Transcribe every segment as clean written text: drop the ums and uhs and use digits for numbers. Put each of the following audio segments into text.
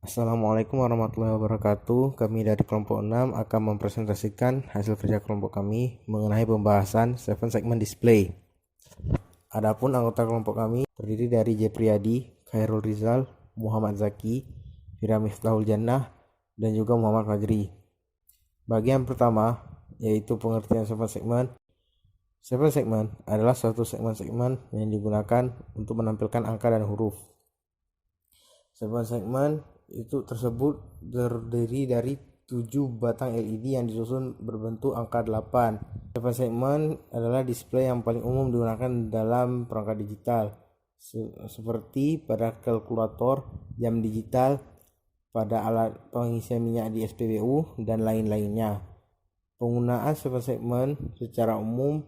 Assalamualaikum warahmatullahi wabarakatuh. Kami dari kelompok 6 akan mempresentasikan hasil kerja kelompok kami mengenai pembahasan 7 segment display. Adapun anggota kelompok kami terdiri dari Jepriyadi, Khairul Rizal, Muhammad Zaki, Fira Miftahul Jannah, dan juga Muhammad Fajri. Bagian pertama yaitu pengertian 7 segment. 7 segment adalah suatu segmen-segmen yang digunakan untuk menampilkan angka dan huruf. 7 segmen itu tersebut terdiri dari 7 batang LED yang disusun berbentuk angka 8. 7 segmen adalah display yang paling umum digunakan dalam perangkat digital, seperti pada kalkulator, jam digital, pada alat pengisian minyak di SPBU, dan lain-lainnya. Penggunaan 7 segmen secara umum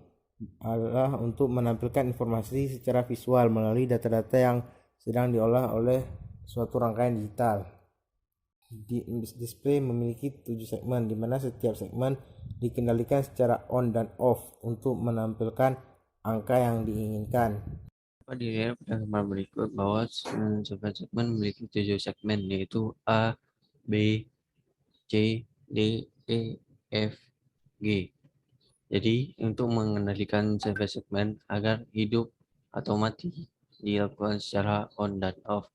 adalah untuk menampilkan informasi secara visual melalui data-data yang sedang diolah oleh suatu rangkaian digital. Display memiliki 7 segmen, di mana setiap segmen dikendalikan secara on dan off untuk menampilkan angka yang diinginkan. Dapat dilihat pada gambar berikut bahwa sebuah segmen memiliki 7 segmen, yaitu A, B, C, D, E, F, G. Jadi, untuk mengendalikan sebuah segmen agar hidup atau mati dilakukan secara on dan off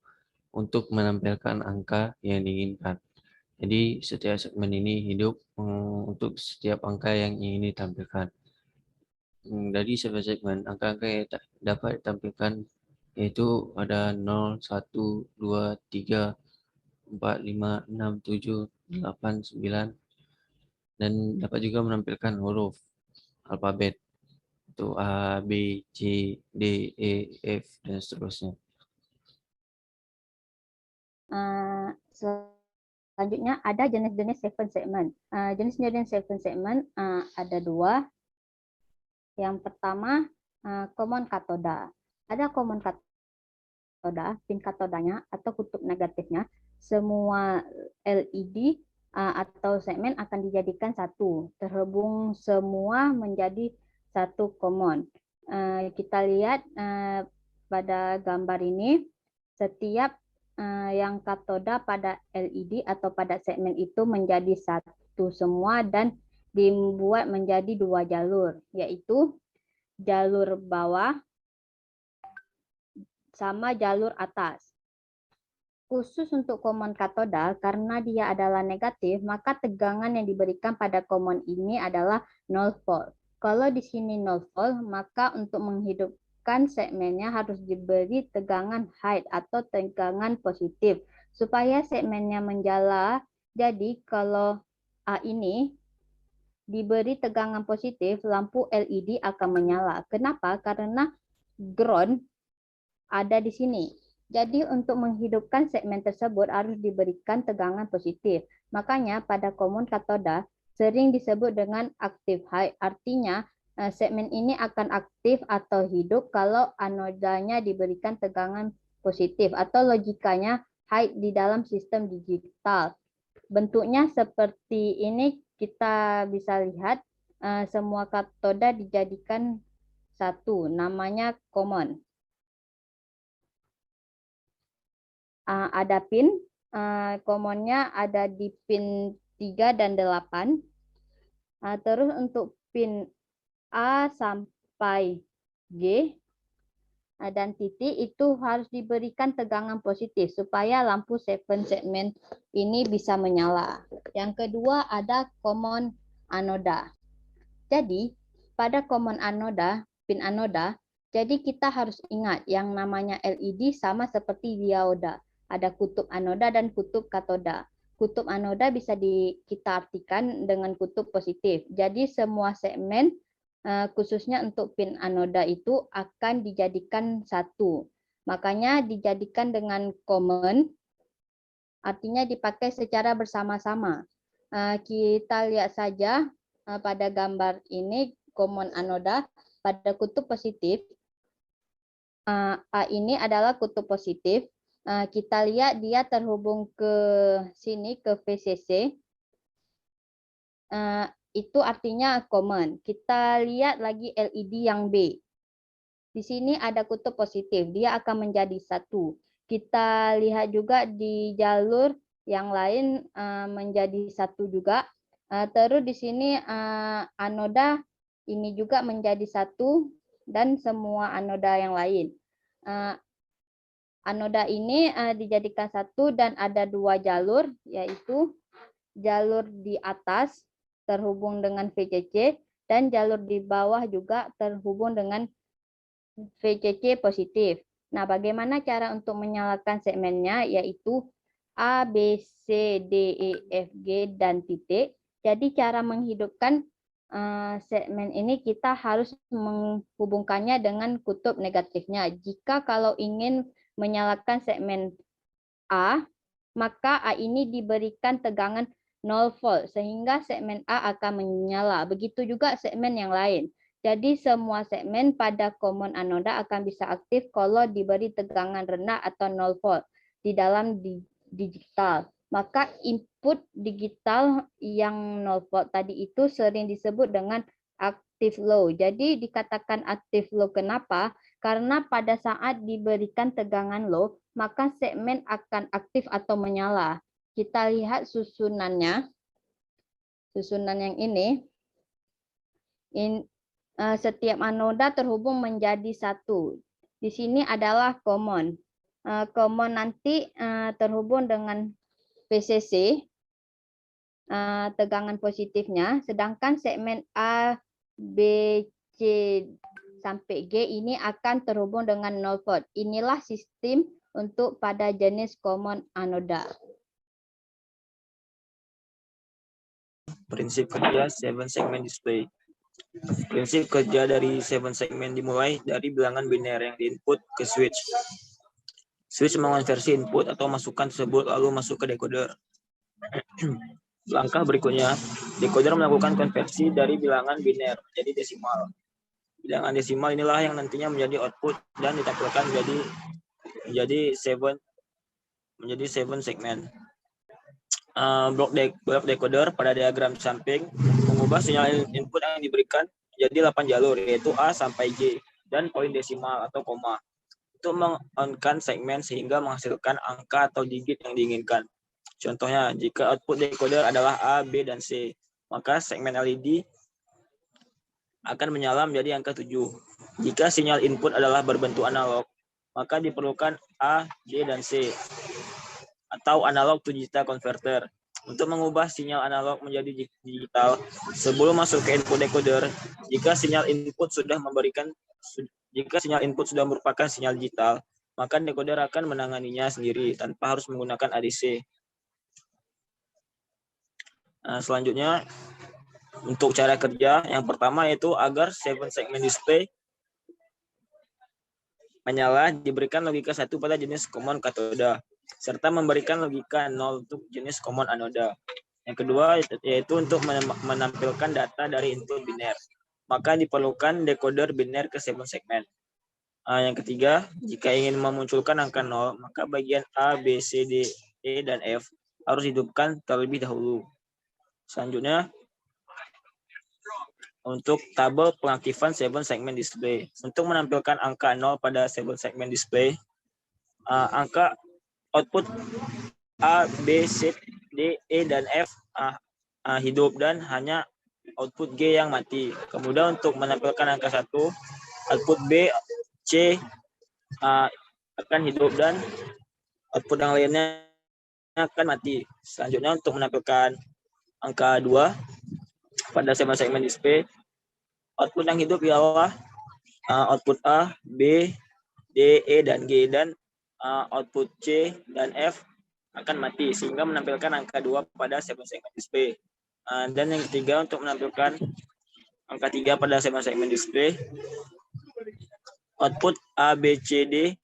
untuk menampilkan angka yang diinginkan. Jadi, setiap segmen ini hidup untuk setiap angka yang ingin ditampilkan. Dari sebuah segmen, angka-angka yang dapat ditampilkan yaitu ada 0, 1, 2, 3, 4, 5, 6, 7, 8, 9, dan dapat juga menampilkan huruf alfabet itu A, B, C, D, E, F, dan seterusnya. Selanjutnya ada jenis-jenis 7 segment. Jenis-jenis 7 segment ada 2. Yang pertama common katoda. Ada common katoda, pin katodanya atau kutub negatifnya. Semua LED atau segmen akan dijadikan satu, terhubung semua menjadi satu common. Kita lihat pada gambar ini, setiap yang katoda pada LED atau pada segmen itu menjadi satu semua dan dibuat menjadi 2 jalur, yaitu jalur bawah sama jalur atas. Khusus untuk common katoda, karena dia adalah negatif, maka tegangan yang diberikan pada common ini adalah 0 volt. Kalau di sini 0 volt, maka untuk menghidupkan segmennya harus diberi tegangan high atau tegangan positif supaya segmennya menyala. Jadi kalau A ini diberi tegangan positif, lampu LED akan menyala. Kenapa? Karena ground ada di sini. Jadi untuk menghidupkan segmen tersebut harus diberikan tegangan positif. Makanya pada common katoda sering disebut dengan active high. Artinya segmen ini akan aktif atau hidup kalau anodanya diberikan tegangan positif atau logikanya high di dalam sistem digital. Bentuknya seperti ini, kita bisa lihat semua katoda dijadikan satu, namanya common. Ada pin, commonnya ada di pin 3 dan 8. Terus untuk pin A sampai G dan titik itu harus diberikan tegangan positif supaya lampu 7 segmen ini bisa menyala. Yang kedua ada common anoda. Jadi pada common anoda, pin anoda, jadi kita harus ingat yang namanya LED sama seperti dioda. Ada kutub anoda dan kutub katoda. Kutub anoda bisa kita artikan dengan kutub positif. Jadi semua segmen khususnya untuk pin anoda itu akan dijadikan satu. Makanya dijadikan dengan common, artinya dipakai secara bersama-sama. Kita lihat saja pada gambar ini common anoda pada kutub positif. A ini adalah kutub positif. Kita lihat dia terhubung ke sini ke VCC. Itu artinya common. Kita lihat lagi LED yang B. Di sini ada kutub positif, dia akan menjadi satu. Kita lihat juga di jalur yang lain menjadi 1 juga. Terus di sini anoda ini juga menjadi 1 dan semua anoda yang lain. Anoda ini dijadikan 1 dan ada 2 jalur, yaitu jalur di atas terhubung dengan VCC dan jalur di bawah juga terhubung dengan VCC positif. Nah, bagaimana cara untuk menyalakan segmennya, yaitu A, B, C, D, E, F, G, dan titik. Jadi cara menghidupkan segmen ini kita harus menghubungkannya dengan kutub negatifnya. Jika kalau ingin menyalakan segmen A, maka A ini diberikan tegangan 0 volt sehingga segmen A akan menyala. Begitu juga segmen yang lain. Jadi semua segmen pada common anoda akan bisa aktif kalau diberi tegangan rendah atau 0 volt di dalam digital. Maka input digital yang 0 volt tadi itu sering disebut dengan active low. Jadi dikatakan active low kenapa? Karena pada saat diberikan tegangan low, maka segmen akan aktif atau menyala. Kita lihat susunannya. Susunan yang ini. Setiap anoda terhubung menjadi 1. Di sini adalah common. Common nanti terhubung dengan VCC, tegangan positifnya, sedangkan segmen A, B, C, sampai G ini akan terhubung dengan 0 volt. Inilah sistem untuk pada jenis common anoda. Prinsip kerja 7 segment display. Prinsip kerja dari 7 segmen dimulai dari bilangan biner yang diinput ke switch. Switch mengonversi input atau masukan tersebut lalu masuk ke decoder. Langkah berikutnya, decoder melakukan konversi dari bilangan biner menjadi desimal. Bilangan desimal inilah yang nantinya menjadi output dan ditampilkan menjadi 7 segmen. Blok decoder pada diagram samping mengubah sinyal input yang diberikan menjadi 8 jalur, yaitu A sampai J, dan poin desimal atau koma. Itu meng-on-kan segmen sehingga menghasilkan angka atau digit yang diinginkan. Contohnya, jika output decoder adalah A, B, dan C, maka segmen LED akan menyala menjadi angka 7. Jika sinyal input adalah berbentuk analog, maka diperlukan A, J, dan C, atau analog to digital converter. Untuk mengubah sinyal analog menjadi digital sebelum masuk ke input decoder, jika sinyal input sudah merupakan sinyal digital, maka decoder akan menanganinya sendiri tanpa harus menggunakan ADC. Selanjutnya, untuk cara kerja, yang pertama yaitu agar 7 segment display menyala, diberikan logika 1 pada jenis common katoda, serta memberikan logika 0 untuk jenis common anoda. Yang kedua yaitu untuk menampilkan data dari input biner, maka diperlukan decoder biner ke 7 segmen. Yang ketiga, jika ingin memunculkan angka 0, maka bagian A, B, C, D, E, dan F harus dihidupkan terlebih dahulu. Selanjutnya, untuk tabel pengaktifan 7 segment display. Untuk menampilkan angka 0 pada 7 segment display, angka output A, B, C, D, E, dan F hidup dan hanya output G yang mati. Kemudian untuk menampilkan angka 1, output B, C akan hidup dan output yang lainnya akan mati. Selanjutnya untuk menampilkan angka 2 pada 7 segmen display, output yang hidup ialah output A, B, D, E, dan G, dan output C dan F akan mati sehingga menampilkan angka 2 pada 7 segmen display. Dan yang ketiga, untuk menampilkan angka 3 pada 7 segmen display, output A, B, C, D,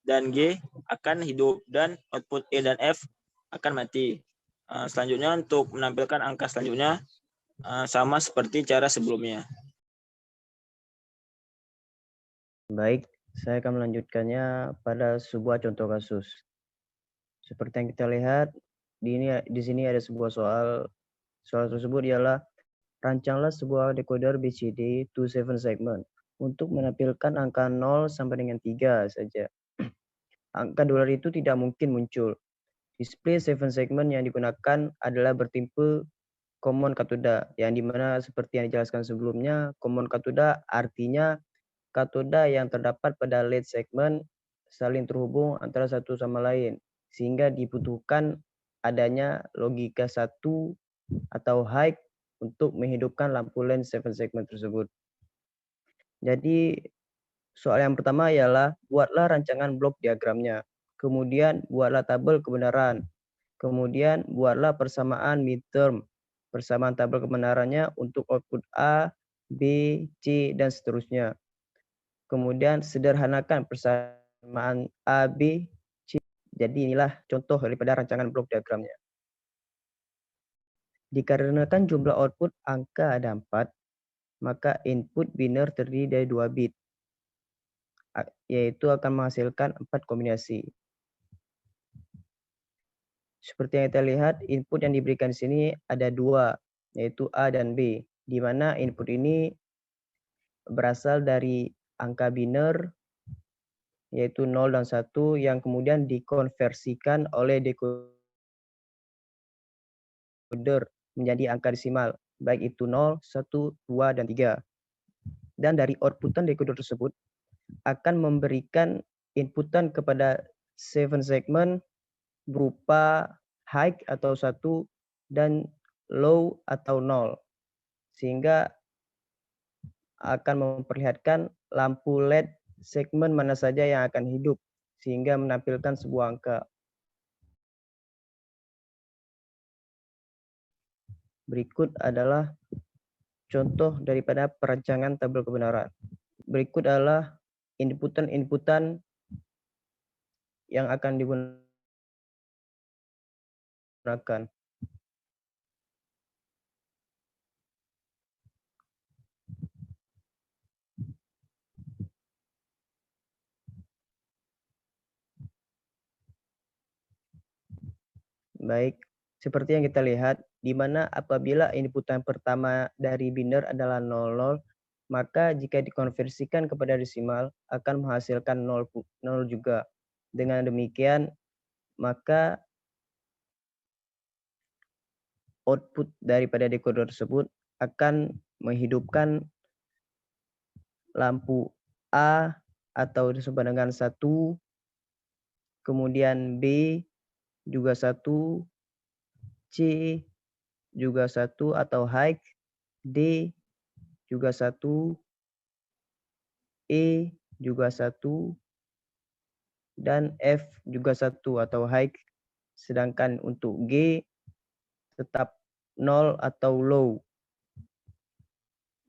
dan G akan hidup dan output E dan F akan mati. Selanjutnya untuk menampilkan angka selanjutnya sama seperti cara sebelumnya. Baik, saya akan melanjutkannya pada sebuah contoh kasus. Seperti yang kita lihat, di sini ada sebuah soal. Soal tersebut ialah rancanglah sebuah decoder BCD to 7 segment untuk menampilkan angka 0 sampai dengan 3 saja. Angka dolar itu tidak mungkin muncul. Display 7 segment yang digunakan adalah bertipe common katoda, yang dimana seperti yang dijelaskan sebelumnya, common katoda artinya katoda yang terdapat pada lead segment saling terhubung antara satu sama lain, sehingga dibutuhkan adanya logika satu atau high untuk menghidupkan lampu lens 7 segment tersebut. Jadi soal yang pertama ialah buatlah rancangan blok diagramnya, kemudian buatlah tabel kebenaran, kemudian buatlah persamaan midterm, persamaan tabel kebenarannya untuk output A, B, C, dan seterusnya. Kemudian sederhanakan persamaan A, B, C. Jadi inilah contoh daripada rancangan blok diagramnya. Dikarenakan jumlah output angka ada 4, maka input biner terdiri dari 2 bit, yaitu akan menghasilkan 4 kombinasi. Seperti yang kita lihat, input yang diberikan di sini ada 2, yaitu A dan B, di mana input ini berasal dari angka biner, yaitu 0 dan 1, yang kemudian dikonversikan oleh decoder menjadi angka desimal, baik itu 0, 1, 2, dan 3. Dan dari outputan decoder tersebut akan memberikan inputan kepada 7 segment berupa high atau 1 dan low atau 0, sehingga akan memperlihatkan lampu LED segmen mana saja yang akan hidup, sehingga menampilkan sebuah angka. Berikut adalah contoh daripada perancangan tabel kebenaran. Berikut adalah inputan-inputan yang akan digunakan. Baik, seperti yang kita lihat, di mana apabila inputan pertama dari biner adalah 00, maka jika dikonversikan kepada desimal akan menghasilkan 0 juga. Dengan demikian, maka output daripada decoder tersebut akan menghidupkan lampu A atau disebut dengan 1, kemudian B juga 1, C juga 1 atau high, D juga 1, E juga 1, dan F juga 1 atau high, sedangkan untuk G tetap 0 atau low.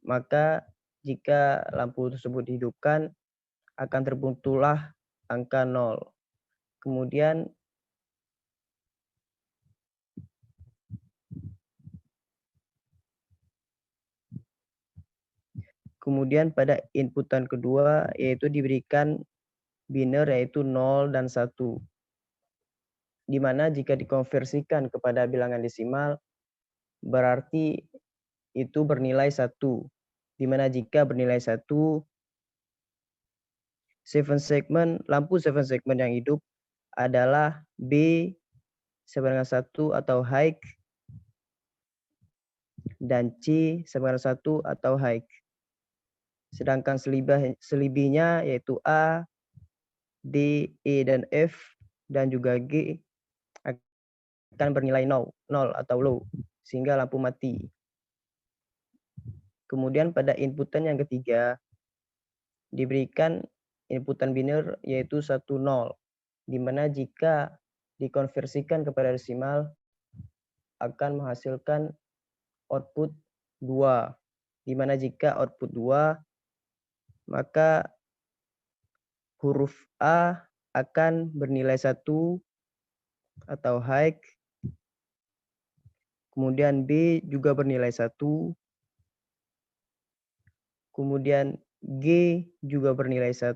Maka jika lampu tersebut dihidupkan akan terbentuklah angka 0. Kemudian pada inputan kedua yaitu diberikan biner yaitu 0 dan 1. Di mana jika dikonversikan kepada bilangan desimal berarti itu bernilai 1. Di mana jika bernilai 1, lampu 7 segment yang hidup adalah B sama dengan 1 atau high dan C sama dengan 1 atau high. Sedangkan selebihnya yaitu A, D, E, dan F, dan juga G akan bernilai 0 atau low, sehingga lampu mati. Kemudian pada inputan yang ketiga, diberikan inputan biner yaitu 1, 0, di mana jika dikonversikan kepada desimal akan menghasilkan output 2, di mana jika output 2 maka huruf A akan bernilai 1 atau high, kemudian B juga bernilai 1, kemudian G juga bernilai 1,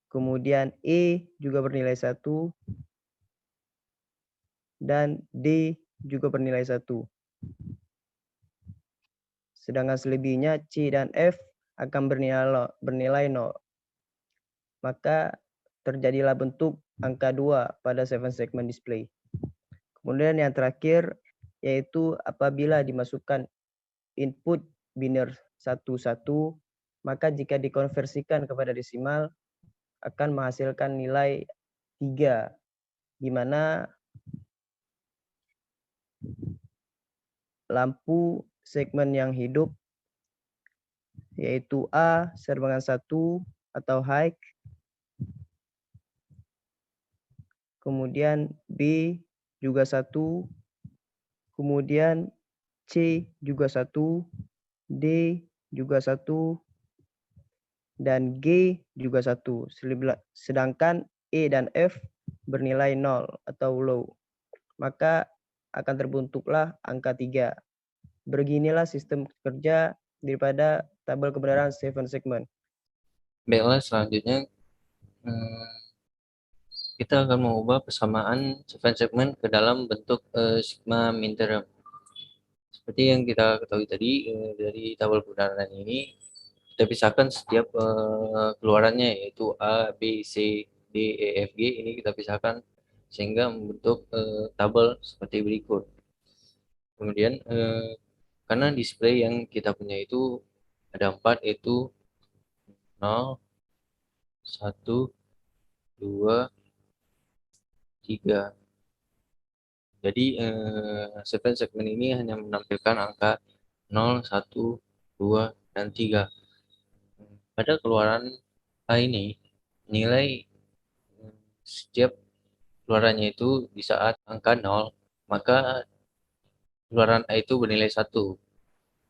kemudian E juga bernilai 1, dan D juga bernilai 1. Sedangkan selebihnya C dan F akan bernilai 0. Maka terjadilah bentuk angka 2 pada 7 segment display. Kemudian yang terakhir yaitu apabila dimasukkan input biner 11, maka jika dikonversikan kepada desimal akan menghasilkan nilai 3, di mana lampu segmen yang hidup yaitu A serbangan 1 atau high, kemudian B juga 1, kemudian C juga 1, D juga 1, dan G juga 1. Sedangkan E dan F bernilai 0 atau low. Maka akan terbentuklah angka 3. Beginilah sistem kerja daripada tabel kebenaran 7 segment. Baiklah, selanjutnya kita akan mengubah persamaan 7 segmen ke dalam bentuk sigma min term. Seperti yang kita ketahui tadi, dari tabel kebenaran ini kita pisahkan setiap keluarannya, yaitu A, B, C, D, E, F, G. Ini kita pisahkan sehingga membentuk tabel seperti berikut. Kemudian karena display yang kita punya itu ada 4, yaitu 0, 1, 2, 3. Jadi 7 segmen ini hanya menampilkan angka 0, 1, 2, dan 3. Pada keluaran A ini, nilai setiap keluarannya itu di saat angka 0, maka keluaran A itu bernilai 1.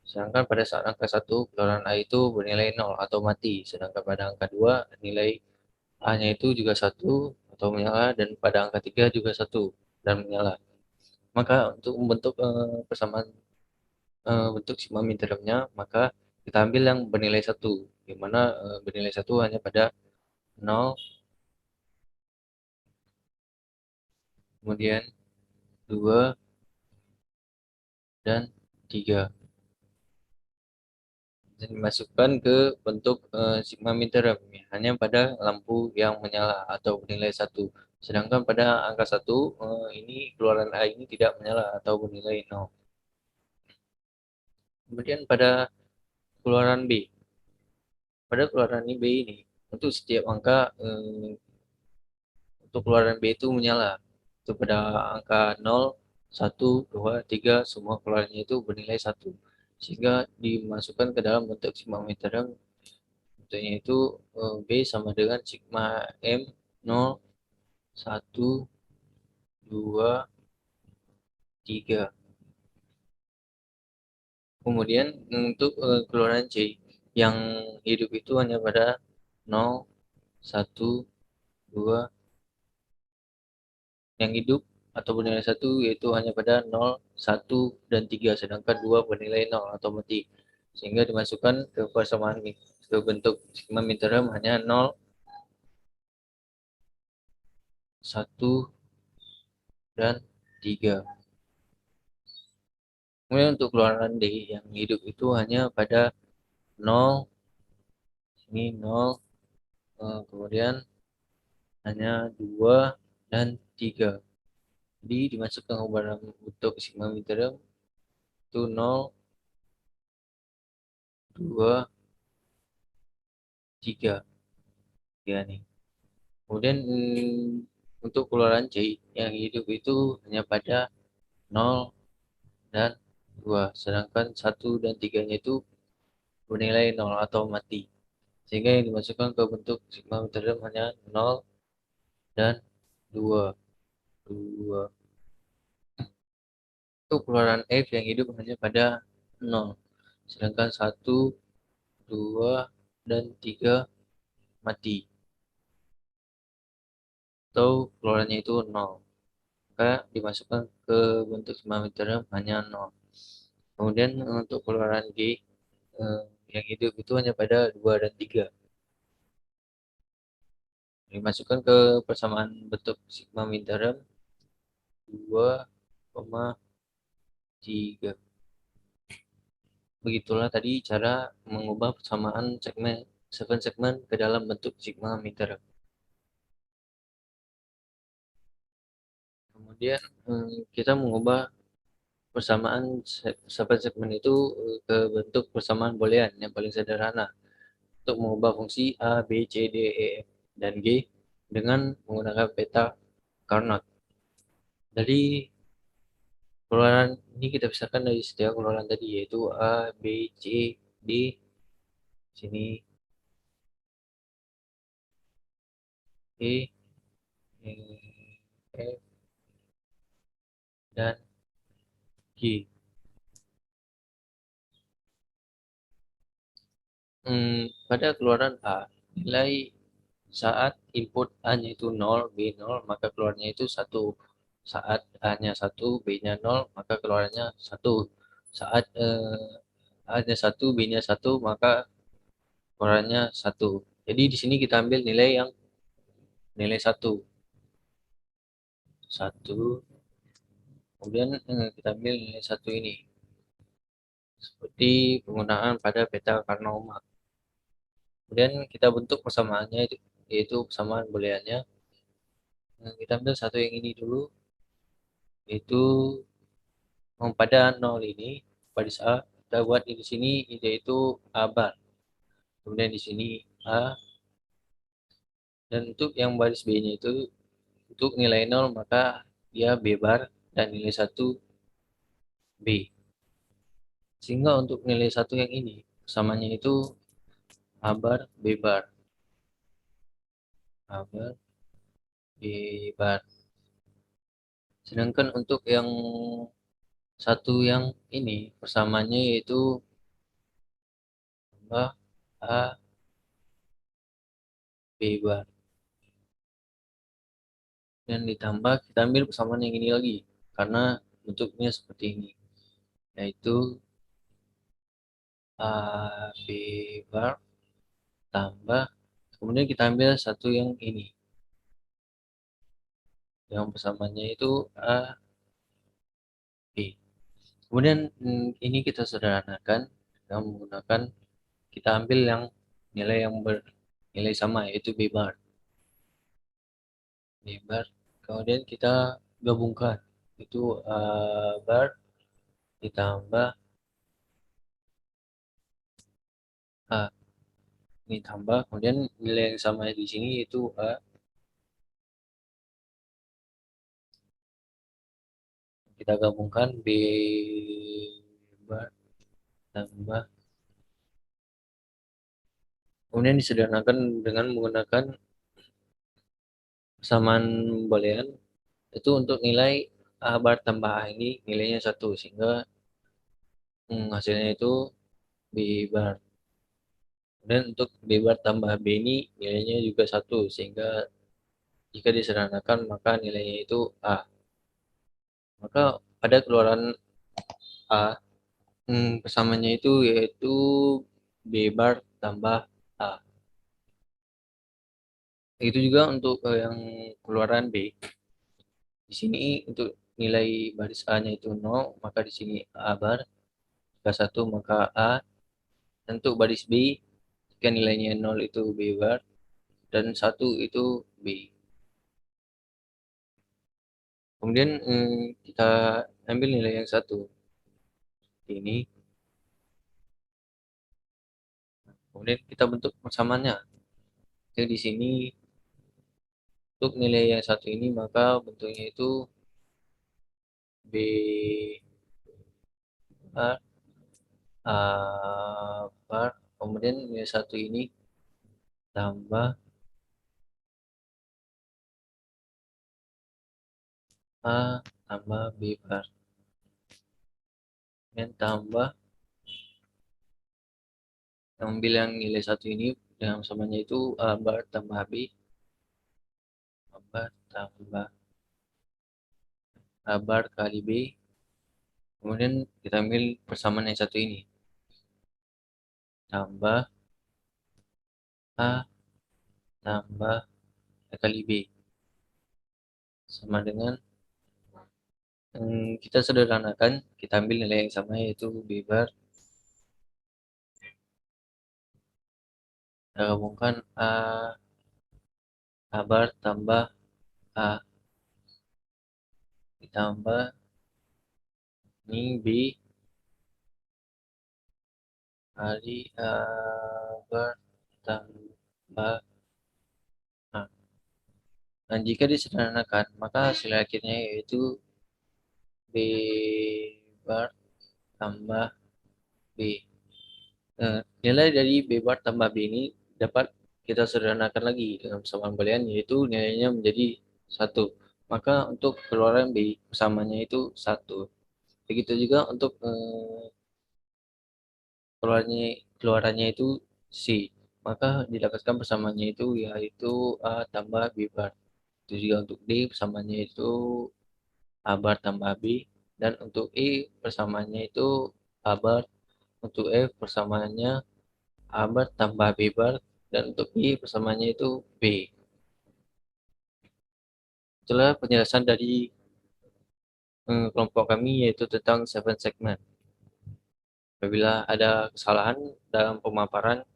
Sedangkan pada saat angka 1, keluaran A itu bernilai 0 atau mati. Sedangkan pada angka 2, nilai A-nya itu juga 1 atau menyala, dan pada angka 3 juga 1 dan menyala. Maka untuk membentuk persamaan bentuk sigma min termnya, maka kita ambil yang bernilai 1, di mana bernilai 1 hanya pada 0, kemudian 2, dan 3. Dan dimasukkan ke bentuk sigma min term hanya pada lampu yang menyala atau bernilai 1. Sedangkan pada angka 1 ini keluaran A ini tidak menyala atau bernilai 0. Kemudian pada keluaran B. Pada keluaran B ini, untuk setiap angka untuk keluaran B itu menyala. Itu pada angka 0, 1, 2, 3, semua keluarannya itu bernilai 1. Sehingga dimasukkan ke dalam bentuk sigma min term. Bentuknya itu B sama dengan sigma M 0, 1, 2, 3. Kemudian untuk keluaran C yang hidup itu hanya pada 0, 1, 2, yang hidup atau bernilai 1 yaitu hanya pada 0, 1, dan 3, sedangkan 2 bernilai 0 atau mati. Sehingga dimasukkan ke persamaan ke bentuk sigma min term hanya 0, 1, dan 3. Kemudian untuk keluaran D yang hidup itu hanya pada 0, ini 0, kemudian hanya 2 dan 3. Jadi dimasukkan ke dalam bentuk sigma min term itu 0, 2, 3. Ya nih. Kemudian untuk keluaran C yang hidup itu hanya pada 0 dan 2. Sedangkan 1 dan 3-nya itu bernilai 0 atau mati. Sehingga yang dimasukkan ke bentuk sigma min term hanya 0 dan 2. 2. Untuk keluaran F yang hidup hanya pada 0. Sedangkan 1, 2, dan 3 mati. Atau keluarannya itu 0. Maka dimasukkan ke bentuk sigma min term hanya 0. Kemudian untuk keluaran G yang hidup itu hanya pada 2 dan 3. Dimasukkan ke persamaan bentuk sigma min term 2, 3. Begitulah tadi cara mengubah persamaan segmen 7 segmen ke dalam bentuk sigma min term. Kemudian kita mengubah persamaan subset segmen itu ke bentuk persamaan boolean yang paling sederhana untuk mengubah fungsi A, B, C, D, E, F, dan G dengan menggunakan peta Carnot. Dari keluaran ini kita pisahkan dari setiap keluaran tadi, yaitu A, B, C, D, sini E, F, dan G. Pada keluaran A, nilai saat input A-nya itu 0, B 0, maka keluarnya itu 1. Saat A-nya 1, B-nya 0, maka keluarnya 1. Saat A-nya 1, B-nya 1, maka keluarnya 1. Jadi di sini kita ambil nilai yang nilai 1. 1. Kemudian kita ambil nilai 1 ini. Seperti penggunaan pada peta Carnot. Kemudian kita bentuk persamaannya yaitu persamaan booleannya. Kita ambil satu yang ini dulu, yaitu pada 0 ini baris A kita buat di sini yaitu A bar. Kemudian di sini A, dan untuk yang baris B-nya itu untuk nilai 0 maka dia B bar dan nilai 1 B. Sehingga untuk nilai 1 yang ini samanya itu A bar B bar. A bar B bar. Sedangkan untuk yang satu yang ini persamanya yaitu tambah A B bar. Dan ditambah kita ambil persamaan yang ini lagi karena bentuknya seperti ini, yaitu A B bar tambah, kemudian kita ambil satu yang ini yang persamaannya itu A B. Kemudian ini kita sederhanakan dengan menggunakan, kita ambil yang nilai yang bernilai sama yaitu B bar. B bar. Kemudian kita gabungkan itu A bar ditambah A ini tambah, kemudian nilai yang sama di sini yaitu A. Kita gabungkan B bar tambah, kemudian disederhanakan dengan menggunakan persamaan boolean itu untuk nilai A bar tambah A ini nilainya 1 sehingga hasilnya itu B bar. Dan untuk B bar tambah B ini nilainya juga 1 sehingga jika disederhanakan maka nilainya itu A. Maka pada keluaran A persamaannya itu yaitu B bar tambah A. Itu juga untuk yang keluaran B. Di sini untuk nilai baris A-nya itu 0, maka di sini A bar. Jika 1 maka A. Dan untuk baris B, jika nilainya 0 itu B bar. Dan 1 itu B. Kemudian kita ambil nilai yang 1. Ini. Kemudian kita bentuk persamaannya. Jadi di sini untuk nilai yang 1 ini maka bentuknya itu B bar, A bar. Kemudian nilai 1 ini tambah A tambah B bar. Dan tambah, ambil yang nilai 1 ini yang samanya itu A bar tambah B. A bar tambah A bar kali B. Kemudian kita ambil persamaan yang 1 ini. Tambah A tambah A kali B. Sama dengan kita sederhanakan, kita ambil nilai yang sama yaitu B bar. Kita gabungkan A bar tambah A. ditambah ini B kali A bertambah A. Dan jika disederhanakan, maka hasil akhirnya yaitu B bar tambah B. Nilai dari B bar tambah B ini dapat kita sederhanakan lagi dengan persamaan boolean, yaitu nilainya menjadi 1. Maka untuk keluaran B persamanya itu 1. Begitu juga untuk keluarannya itu C. Maka didapatkan persamaannya itu yaitu A tambah B bar. Itu juga untuk D persamaannya itu A bar tambah B. Dan untuk E persamaannya itu A bar. Untuk F persamaannya A bar tambah B bar. Dan untuk I persamaannya itu B. Itulah penjelasan dari kelompok kami yaitu tentang 7 segment. Apabila ada kesalahan dalam pemaparan,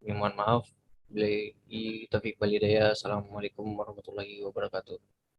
mohon maaf. Bila Taufik Walhidayah. Assalamualaikum warahmatullahi wabarakatuh.